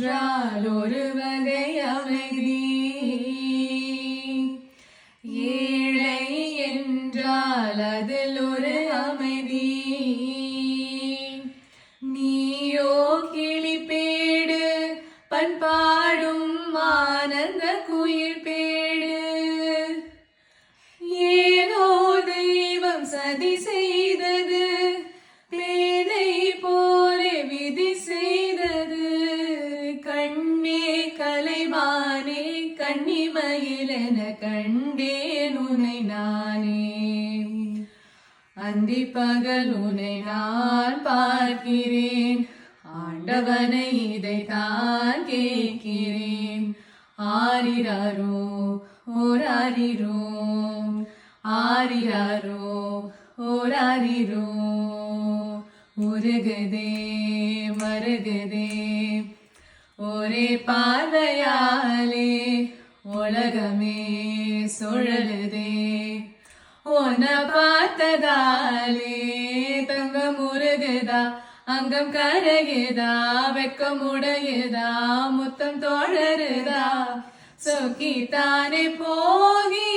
என்றால் ஒரு வகை அமைதி, ஏழை என்றால் அதில் ஒரு அமைதி. நீயோ கிளிப்பேடு பண்பாடும் ஆனந்த குயில்பேடு, ஏதோ தெய்வம் சதி செய்தது, பேதை போலே விதி செய்தது. கண்ணே கலைமானே கண்ணிமயிலென கண்டேன் உன்னை நானே, அந்தி பகல் உன்னை நான் பார்க்கிறேன், ஆண்டவனை இதைத்தான் கேட்கிறேன். ஆரிராரோ ஓராரிரோ, ஆரிராரோ ஓராரிரோ. உருகுதே மருகுதே ஒரே பார்வையாலே, உலகமே சுழலுதே உன்னை பார்த்ததாலே. தங்கம் உருகுதா அங்கம் கரையுதா, வெக்கம் உடையுதா முத்தம் தோழருதா, சொக்கித்தானே போகி